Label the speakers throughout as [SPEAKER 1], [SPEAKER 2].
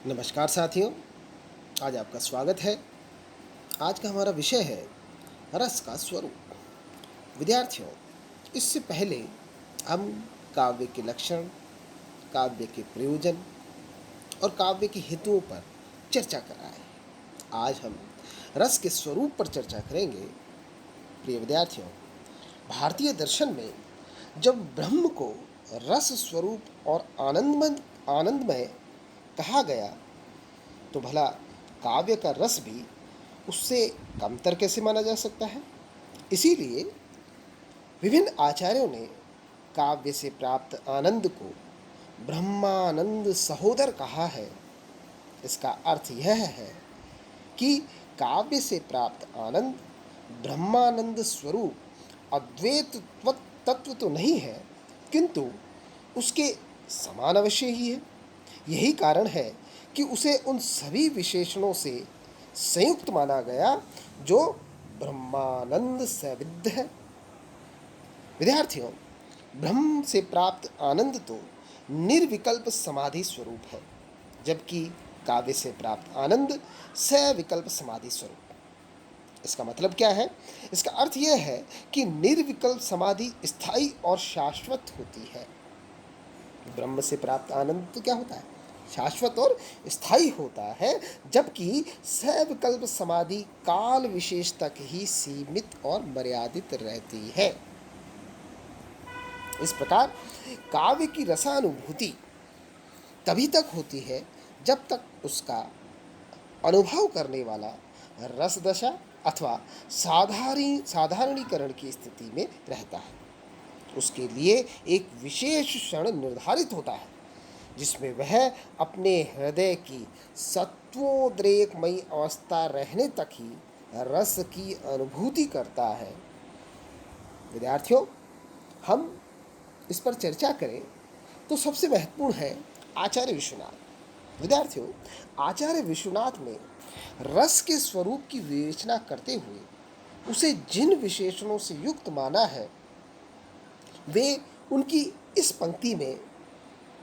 [SPEAKER 1] नमस्कार साथियों, आज आपका स्वागत है। आज का हमारा विषय है रस का स्वरूप। विद्यार्थियों, इससे पहले हम काव्य के लक्षण, काव्य के प्रयोजन और काव्य के हेतुओं पर चर्चा कर रहे हैं। आज हम रस के स्वरूप पर चर्चा करेंगे। प्रिय विद्यार्थियों, भारतीय दर्शन में जब ब्रह्म को रस स्वरूप और आनंदमय कहा गया, तो भला काव्य का रस भी उससे कमतर कैसे माना जा सकता है। इसीलिए विभिन्न आचार्यों ने काव्य से प्राप्त आनंद को ब्रह्मानंद सहोदर कहा है। इसका अर्थ यह है कि काव्य से प्राप्त आनंद ब्रह्मानंद स्वरूप अद्वैत तत्व तो नहीं है, किंतु उसके समान अवश्य ही है। यही कारण है कि उसे उन सभी विशेषणों से संयुक्त माना गया जो ब्रह्मानंद से विद्ध है। विद्यार्थियों, ब्रह्म से प्राप्त आनंद तो निर्विकल्प समाधि स्वरूप है, जबकि काव्य से प्राप्त आनंद सविकल्प समाधि स्वरूप। इसका मतलब क्या है? इसका अर्थ यह है कि निर्विकल्प समाधि स्थायी और शाश्वत होती है। ब्रह्म से प्राप्त आनंद तो क्या होता है? शाश्वत और स्थायी होता है, जबकि सविकल्प समाधि काल विशेष तक ही सीमित और मर्यादित रहती है। इस प्रकार काव्य की रसानुभूति तभी तक होती है जब तक उसका अनुभव करने वाला रस दशा अथवा साधारणीकरण की स्थिति में रहता है। उसके लिए एक विशेष क्षण निर्धारित होता है जिसमें वह अपने हृदय की सत्वोद्रेकमयी अवस्था रहने तक ही रस की अनुभूति करता है। विद्यार्थियों, हम इस पर चर्चा करें तो सबसे महत्वपूर्ण है आचार्य विश्वनाथ। विद्यार्थियों, आचार्य विश्वनाथ ने रस के स्वरूप की विवेचना करते हुए उसे जिन विशेषणों से युक्त माना है, वे उनकी इस पंक्ति में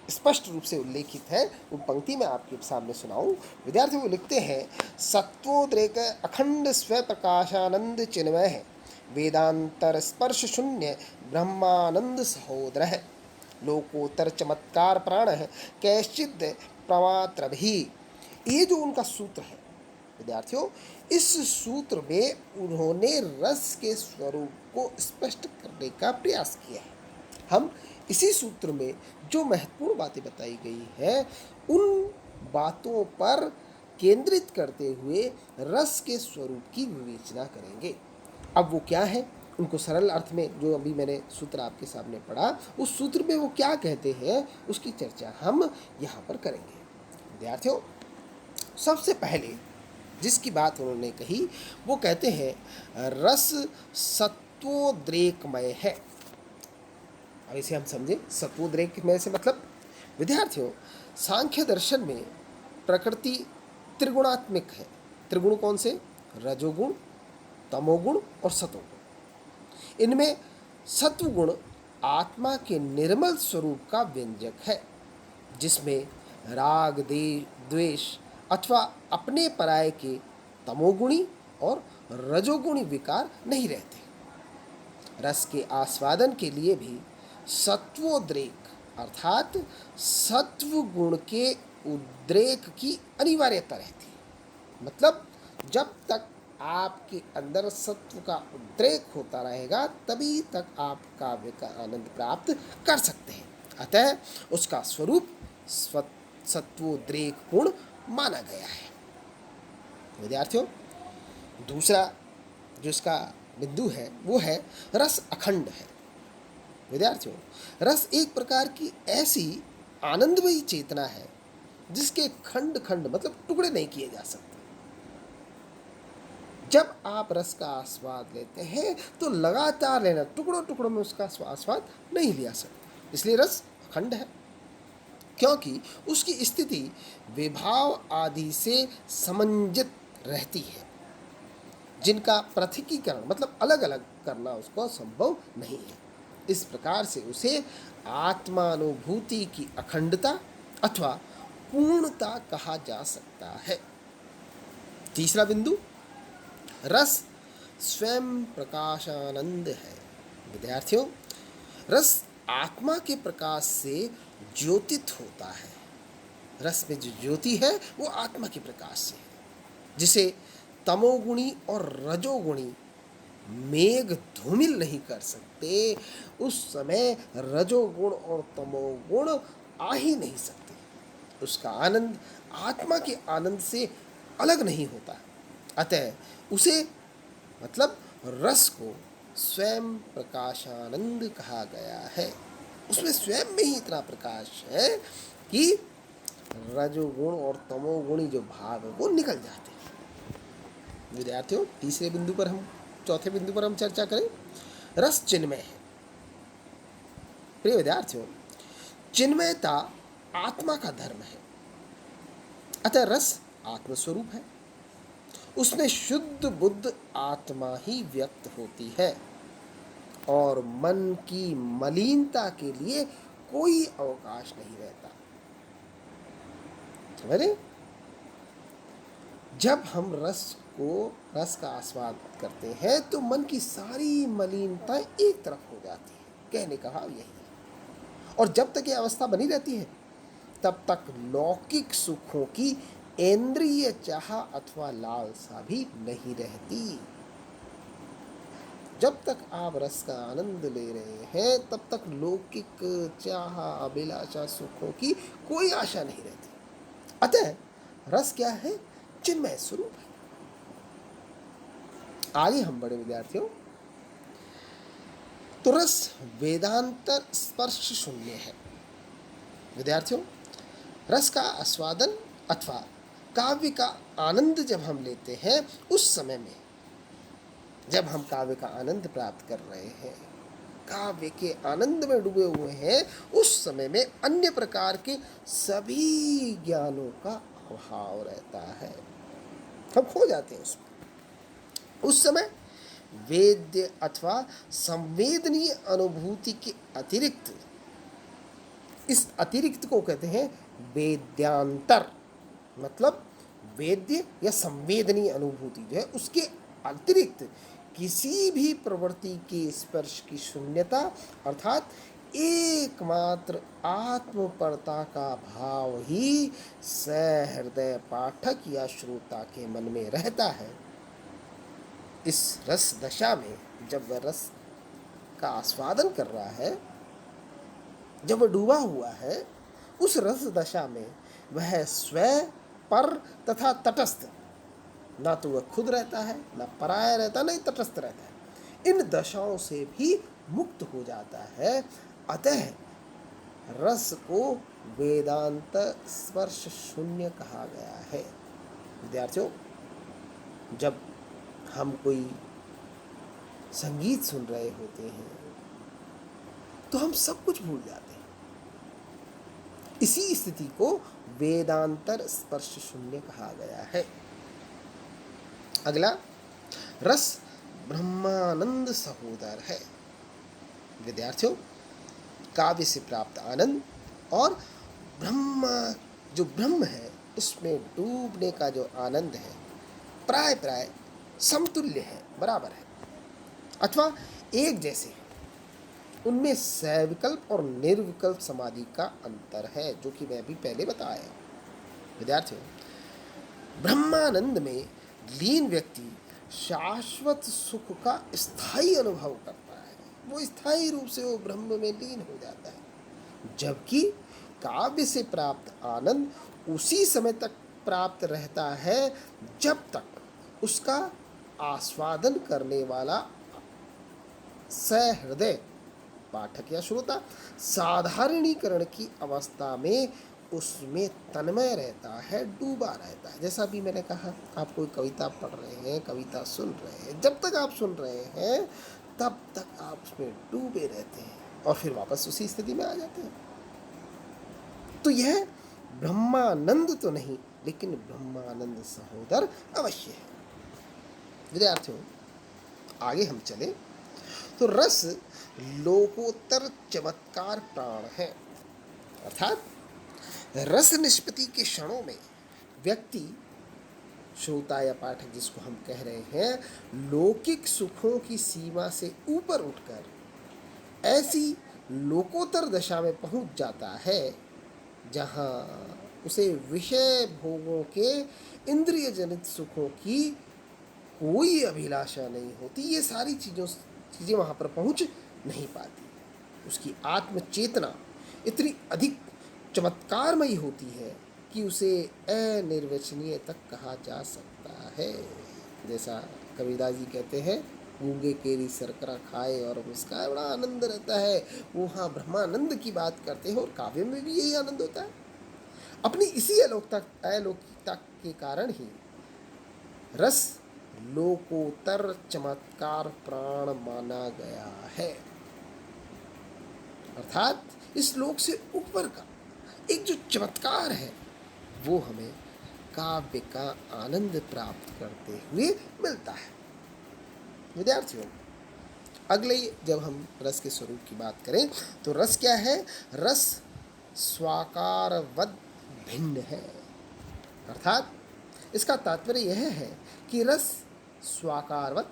[SPEAKER 1] स्पष्ट रूप से उल्लेखित है। वो पंक्ति में आपके सामने सुनाऊं। विद्यार्थी वो लिखते हैं, सत्वोद्रेक अखंड स्वप्रकाशानंद चिन्मय है, वेदांतर स्पर्श शून्य ब्रह्मानंद सहोदर है, लोकोत्तर चमत्कार प्राण है, कैश्चिद प्रमात्र भी। ये जो उनका सूत्र है विद्यार्थियों, इस सूत्र में उन्होंने रस के स्वरूप को स्पष्ट करने का प्रयास किया है। हम इसी सूत्र में जो महत्वपूर्ण बातें बताई गई है, उन बातों पर केंद्रित करते हुए रस के स्वरूप की विवेचना करेंगे। अब वो क्या है, उनको सरल अर्थ में जो अभी मैंने सूत्र आपके सामने पढ़ा, उस सूत्र में वो क्या कहते हैं उसकी चर्चा हम यहाँ पर करेंगे। विद्यार्थियों, सबसे पहले जिसकी बात उन्होंने कही वो कहते हैं रस सत्वोद्रेकमय है। अब इसे हम समझें। सत्वोद्रेकमय से मतलब विद्यार्थियों, सांख्य दर्शन में प्रकृति त्रिगुणात्मक है। त्रिगुण कौन से? रजोगुण, तमोगुण और सतोगुण। इनमें सत्वगुण आत्मा के निर्मल स्वरूप का व्यंजक है, जिसमें राग द्वेष अथवा अपने पराये के तमोगुणी और रजोगुणी विकार नहीं रहते। रस के आस्वादन के लिए भी सत्वोद्रेक अर्थात सत्व गुण के उद्रेक की अनिवार्यता रहती है। मतलब जब तक आपके अंदर सत्व का उद्रेक होता रहेगा, तभी तक आप काव्य का आनंद प्राप्त कर सकते हैं। अतः उसका स्वरूप सत्वोद्रेक गुण माना गया है। विद्यार्थियों, दूसरा जो इसका बिंदु है वो है रस अखंड है। विद्यार्थियों, रस एक प्रकार की ऐसी आनंदमयी चेतना है जिसके खंड खंड मतलब टुकड़े नहीं किए जा सकते। जब आप रस का आस्वाद लेते हैं तो लगातार लेना, टुकड़ों टुकड़ों में उसका आस्वाद नहीं लिया सकते। इसलिए रस अखंड है, क्योंकि उसकी स्थिति विभाव आदि से समंजित रहती है, जिनका पृथकीकरण मतलब अलग अलग करना उसको संभव नहीं है। इस प्रकार से उसे आत्मानुभूति की अखंडता अथवा पूर्णता कहा जा सकता है। तीसरा बिंदु, रस स्वयं प्रकाशानंद है। विद्यार्थियों, रस आत्मा के प्रकाश से ज्योतित होता है। रस में जो ज्योति है वो आत्मा के प्रकाश से है, जिसे तमोगुणी और रजोगुणी मेघ धूमिल नहीं कर सकते। उस समय रजोगुण और तमोगुण आ ही नहीं सकते। उसका आनंद आत्मा के आनंद से अलग नहीं होता। अतः उसे मतलब रस को स्वयं प्रकाशानंद कहा गया है। उसमें स्वयं में ही इतना प्रकाश है कि रजोगुण और तमोगुणी जो भाव है वो निकल जाते हैं। विद्यार्थियों, चौथे बिंदु पर हम चर्चा करें। रस चिन्मय है। प्रिय विद्यार्थियों, चिन्मयता आत्मा का धर्म है। अतः रस आत्मस्वरूप है। उसमें शुद्ध बुद्ध आत्मा ही व्यक्त होती है और मन की मलिनता के लिए कोई अवकाश नहीं रहता। समझे? जब हम रस का आस्वाद करते हैं तो मन की सारी मलिनताएं एक तरफ हो जाती है। कहने का भाव यही है। और जब तक ये अवस्था बनी रहती है तब तक लौकिक सुखों की इंद्रिय चाह अथवा लालसा भी नहीं रहती। जब तक आप रस का आनंद ले रहे हैं तब तक लौकिक चाह अभिलाषा सुखों की कोई आशा नहीं रहती। अतः रस क्या है? चिन्मय स्वरूप है। आगे हम बढ़े विद्यार्थियों, तो रस वेदांतर स्पर्श शून्य है। विद्यार्थियों, रस का आस्वादन अथवा काव्य का आनंद जब हम लेते हैं, उस समय में जब हम काव्य का आनंद प्राप्त कर रहे हैं, काव्य के आनंद में डूबे हुए हैं, उस समय में अन्य प्रकार के सभी ज्ञानों का अभाव रहता है। हम खो जाते हैं उसमें। उस समय वेद्य अथवा संवेदनीय अनुभूति के अतिरिक्त, इस अतिरिक्त को कहते हैं वेद्यांतर। मतलब वेद्य या संवेदनीय अनुभूति जो है उसके अतिरिक्त किसी भी प्रवृत्ति के स्पर्श की शून्यता अर्थात एकमात्र आत्मपरता का भाव ही सहृदय पाठक या श्रोता के मन में रहता है। इस रस दशा में जब वह रस का आस्वादन कर रहा है, जब वह डूबा हुआ है, उस रस दशा में वह स्वयं पर तथा तटस्थ, ना तो वह खुद रहता है, ना पराया रहता, नहीं तटस्थ रहता है। इन दशाओं से भी मुक्त हो जाता है। अतः रस को वेदांत स्पर्श शून्य कहा गया है। विद्यार्थियों, जब हम कोई संगीत सुन रहे होते हैं तो हम सब कुछ भूल जाते हैं। इसी स्थिति को वेदांतर स्पर्श शून्य कहा गया है। अगला, रस ब्रह्मानंद सहोदर है। विद्यार्थियों, काव्य से प्राप्त आनंद और ब्रह्म है उसमें डूबने का जो आनंद है प्राय प्राय समतुल्य है, बराबर है अथवा एक जैसे हैं। उनमें सविकल्प और निर्विकल्प समाधि का अंतर है, जो कि मैं भी पहले बताया। विद्यार्थियों, ब्रह्मानंद में लीन व्यक्ति शाश्वत सुख का स्थायी अनुभव करता है। वो स्थायी रूप से वो ब्रह्म में लीन हो जाता है। जबकि काव्य से प्राप्त आनंद उसी समय तक प्राप्त रहता है जब तक उसका आस्वादन करने वाला सहृदय पाठक या श्रोता साधारणीकरण की अवस्था में उसमें तन्मय रहता है, डूबा रहता है। जैसा भी मैंने कहा, आप कोई कविता पढ़ रहे हैं, कविता सुन रहे हैं, जब तक आप सुन रहे हैं तब तक आप उसमें डूबे रहते हैं और फिर वापस उसी स्थिति में आ जाते हैं। तो यह ब्रह्मानंद तो नहीं, लेकिन ब्रह्मानंद सहोदर अवश्य है। विद्यार्थियों, आगे हम चले तो रस लोकोत्तर चमत्कार प्राण है। अर्थात रस निष्पत्ति के क्षणों में व्यक्ति, श्रोता या पाठक जिसको हम कह रहे हैं, लौकिक सुखों की सीमा से ऊपर उठकर ऐसी लोकोत्तर दशा में पहुंच जाता है जहां उसे विषय भोगों के इंद्रिय जनित सुखों की कोई अभिलाषा नहीं होती। ये सारी चीज़ें वहाँ पर पहुँच नहीं पाती। उसकी आत्म चेतना इतनी अधिक चमत्कारमयी होती है कि उसे अनिर्वचनीय तक कहा जा सकता है। जैसा कबीरदास जी कहते हैं, गूंगे केरी सरकरा खाए और मुस्काए, बड़ा आनंद रहता है। वो हाँ ब्रह्मानंद की बात करते हैं और काव्य में भी यही आनंद होता है। अपनी इसी अलौकिकता के कारण ही रस लोकोत्तर चमत्कार प्राण माना गया है। अर्थात इस लोक से ऊपर का एक जो चमत्कार है वो हमें काव्य का आनंद प्राप्त करते हुए मिलता है। विद्यार्थियों, अगले जब हम रस के स्वरूप की बात करें तो रस क्या है? रस स्वाकारवद भिन्न है। अर्थात इसका तात्पर्य यह है कि रस स्वाकारवत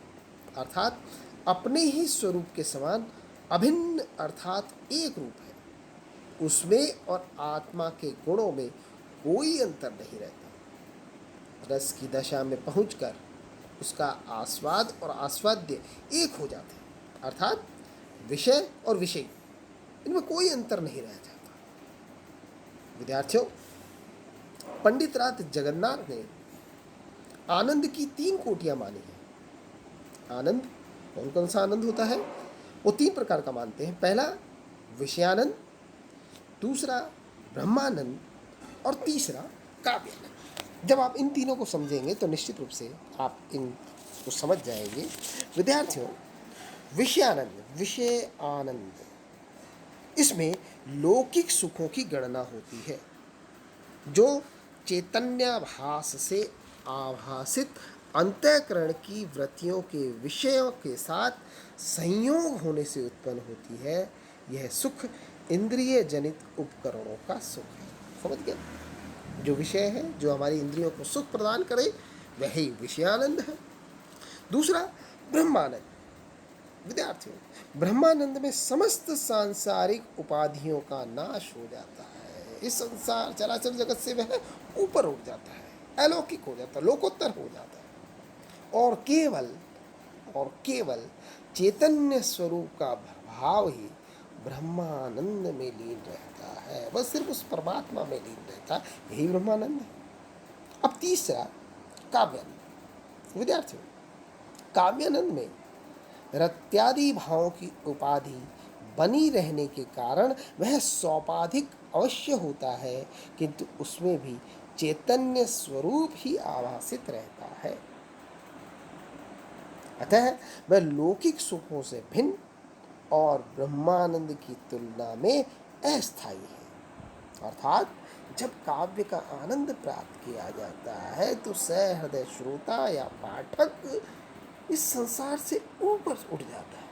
[SPEAKER 1] अर्थात अपने ही स्वरूप के समान अभिन्न अर्थात एक रूप है। उसमें और आत्मा के गुणों में कोई अंतर नहीं रहता। रस की दशा में पहुंचकर उसका आस्वाद और आस्वाद्य एक हो जाते हैं। अर्थात विषय और विषय, इनमें कोई अंतर नहीं रह जाता। विद्यार्थियों, पंडित राज जगन्नाथ ने आनंद की 3 कोटियां मानी हैं। आनंद कौन कौन सा आनंद होता है? वो 3 प्रकार का मानते हैं। पहला विषयानंद, दूसरा ब्रह्मानंद और तीसरा काव्यानंद। जब आप इन तीनों को समझेंगे तो निश्चित रूप से आप इनको समझ जाएंगे। विद्यार्थियों, विषयानंद, विषय आनंद, इसमें लौकिक सुखों की गणना होती है जो चैतन्याभास से आभासित अंतःकरण की वृत्तियों के विषयों के साथ संयोग होने से उत्पन्न होती है। यह सुख इंद्रिय जनित उपकरणों का सुख है। समझ गए? जो विषय है, जो हमारी इंद्रियों को सुख प्रदान करे, वही विषयानंद है। दूसरा ब्रह्मानंद। विद्यार्थियों, ब्रह्मानंद में समस्त सांसारिक उपाधियों का नाश हो जाता है। इस संसार चराचर जगत से वह ऊपर उठ जाता है, अलौकिक हो जाता है, लोकोत्तर हो जाता है और केवल चैतन्य स्वरूप का भाव ही ब्रह्मानंद में लीन रहता है। बस सिर्फ उस परमात्मा में लीन रहता है, यही ब्रह्मानंद है। अब तीसरा काव्यानंद। विद्यार्थियों, काव्यानंद में रत्यादि भावों की उपाधि बनी रहने के कारण वह सौपाधिक अवश्य होता है, किंतु उसमें भी चैतन्य स्वरूप ही आभासित रहता है। अतः वह लौकिक सुखों से भिन्न और ब्रह्मानंद की तुलना में अस्थायी है। अर्थात जब काव्य का आनंद प्राप्त किया जाता है तो सहृदय श्रोता या पाठक इस संसार से ऊपर उठ जाता है,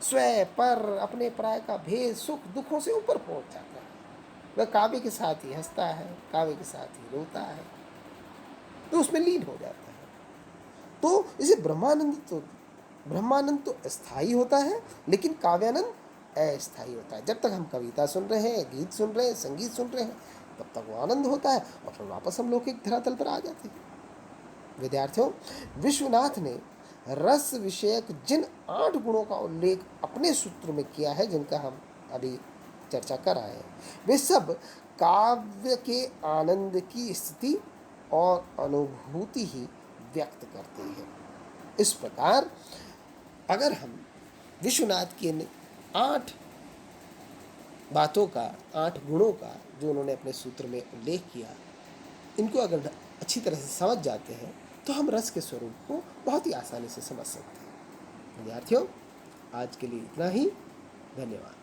[SPEAKER 1] स्वयं पर अपने प्राय का भेद सुख दुखों से ऊपर पहुंच जाता है। वह काव्य के साथ ही हंसता है, काव्य के साथ ही रोता है, तो उसमें लीन हो जाता है। तो इसे ब्रह्मानंद तो स्थायी होता है, लेकिन काव्यानंद अस्थायी होता है। जब तक हम कविता सुन रहे हैं, गीत सुन रहे हैं, संगीत सुन रहे हैं, तब तक वो आनंद होता है और फिर वापस हम लौकिक धरातल पर आ जाते हैं। विद्यार्थियों, विश्वनाथ ने रस विषयक जिन 8 गुणों का उल्लेख अपने सूत्र में किया है, जिनका हम अभी चर्चा कर आए हैं, वे सब काव्य के आनंद की स्थिति और अनुभूति ही व्यक्त करते हैं। इस प्रकार अगर हम विश्वनाथ के 8 बातों का, 8 गुणों का जो उन्होंने अपने सूत्र में उल्लेख किया, इनको अगर अच्छी तरह से समझ जाते हैं तो हम रस के स्वरूप को बहुत ही आसानी से समझ सकते हैं। विद्यार्थियों, आज के लिए इतना ही। धन्यवाद।